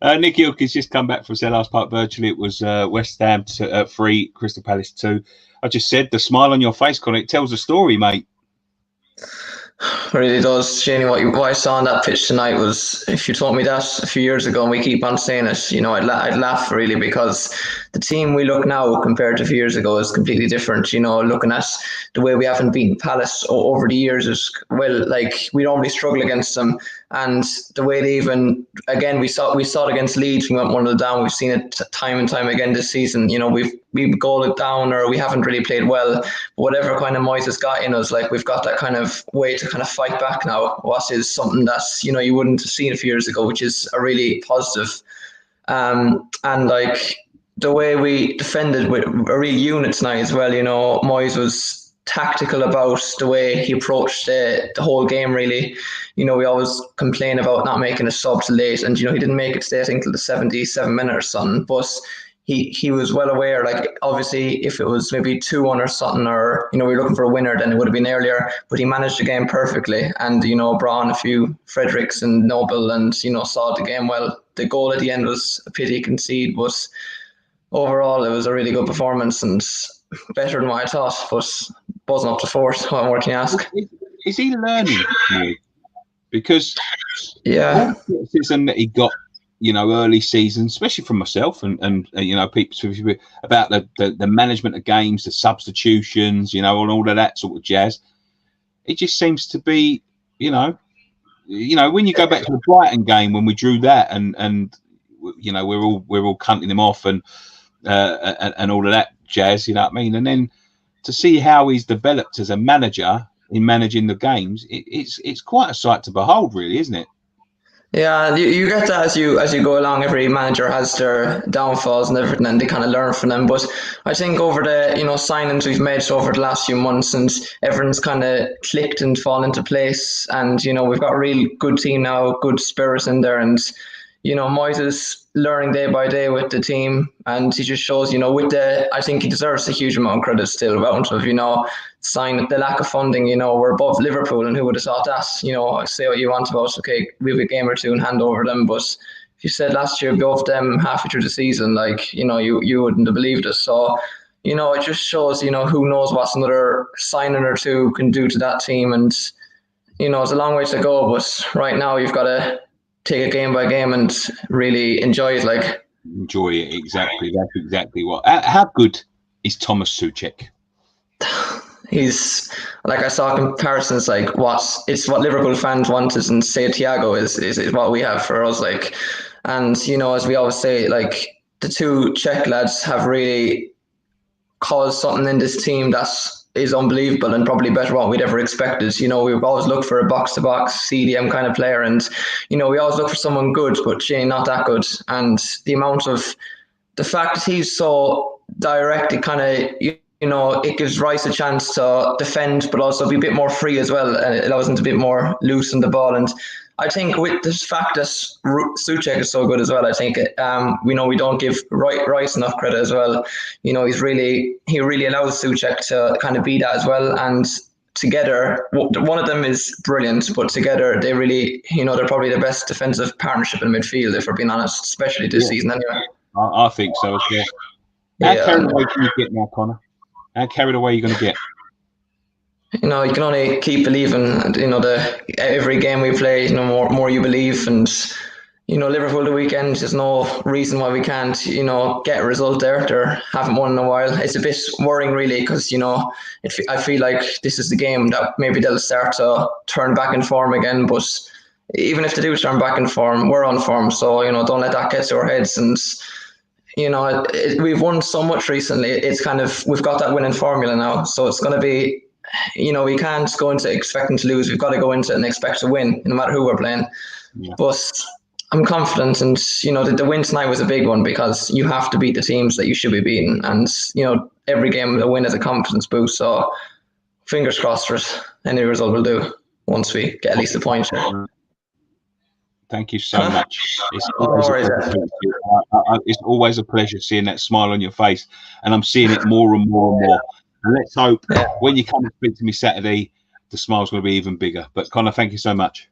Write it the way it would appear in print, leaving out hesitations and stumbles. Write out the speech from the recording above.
Nick Gilkey's just come back from Selhurst Park virtually. It was West Ham 3, Crystal Palace 2. I just said the smile on your face, Connor, it tells a story, mate. Really does, Shane. What I saw on that pitch tonight was, if you told me that a few years ago, and we keep on saying it, I'd laugh really, because the team we look now compared to a few years ago is completely different. Looking at the way we haven't beaten Palace over the years is, well, like, we normally struggle against them, and the way they even, again, we saw it against Leeds. We went 1-0 down. We've seen it time and time again this season. We've goaled it down, or we haven't really played well. But whatever kind of Moyes has got in us, like, we've got that kind of way to kind of fight back now. What is something that's, you wouldn't have seen a few years ago, which is a really positive. And like the way we defended with a real unit tonight as well. Moyes was tactical about the way he approached the whole game, really. We always complain about not making a sub too late, and he didn't make it stay, I think, till the 77 minute or something. But he was well aware, like, obviously if it was maybe 2-1 or something, or we were looking for a winner, then it would have been earlier. But he managed the game perfectly, and brought on a few Fredericks and Noble, and saw the game well. The goal at the end was a pity concede, but overall it was a really good performance and better than what I thought. But wasn't up to force. What more can you ask? Is he learning more? Because yeah, all the criticism that he got, early season, especially from myself and people about the management of games, the substitutions, and all of that sort of jazz. It just seems to be, when you go back to the Brighton game when we drew that, and we're all cunting them off and all of that jazz, you know what I mean? And then to see how he's developed as a manager in managing the games, it's quite a sight to behold, really, isn't it? Yeah, you get that as you go along. Every manager has their downfalls and everything, and they kind of learn from them. But I think over the signings we've made over the last few months, and everyone's kind of clicked and fallen into place, and we've got a real good team now, good spirit in there, and Moyes is learning day by day with the team, and he just shows, I think he deserves a huge amount of credit still, amount of, sign the lack of funding. We're above Liverpool, and who would have thought that? Say what you want about, okay, we have a game or two and hand over them, but if you said last year above them halfway through the season, like, you wouldn't have believed us. So, it just shows, who knows what another signing or two can do to that team, and it's a long way to go, but right now you've got to take it game by game and really enjoy it. Like, enjoy it, exactly. That's exactly what. How good is Thomas Souček? He's, like, I saw comparisons, like, what Liverpool fans wanted and say Thiago is what we have for us, like. And as we always say, like, the two Czech lads have really caused something in this team that's is unbelievable and probably better what we'd ever expected. We've always looked for a box-to-box CDM kind of player, and we always look for someone good, but Shane, not that good. And the fact that he's so direct, it kind of it gives Rice a chance to defend, but also be a bit more free as well, and it allows him to be a bit more loose on the ball. And I think with this fact that Souček is so good as well, I think we don't give Rice enough credit as well. He really allows Souček to kind of be that as well. And together, one of them is brilliant, but together they really, they're probably the best defensive partnership in midfield, if we're being honest, especially this season anyway. I think so as well. How carried away can you get now, Connor? How carried away are you going to get? You can only keep believing, and every game we play, more you believe, and Liverpool the weekend, there's no reason why we can't get a result there. They haven't won in a while. It's a bit worrying, really, because I feel like this is the game that maybe they'll start to turn back in form again. But even if they do turn back in form, we're on form, so don't let that get to our heads. And we've won so much recently. It's kind of, we've got that winning formula now, so it's going to be, we can't go into expecting to lose. We've got to go into it and expect to win, no matter who we're playing. Yeah. But I'm confident, and the win tonight was a big one, because you have to beat the teams that you should be beating, and every game a win is a confidence boost. So fingers crossed for it. Any result will do once we get at least a point. Thank you so much. It's always a pleasure seeing that smile on your face, and I'm seeing it more and more and more. And let's hope when you come and speak to me Saturday, the smile's going to be even bigger. But Connor, thank you so much.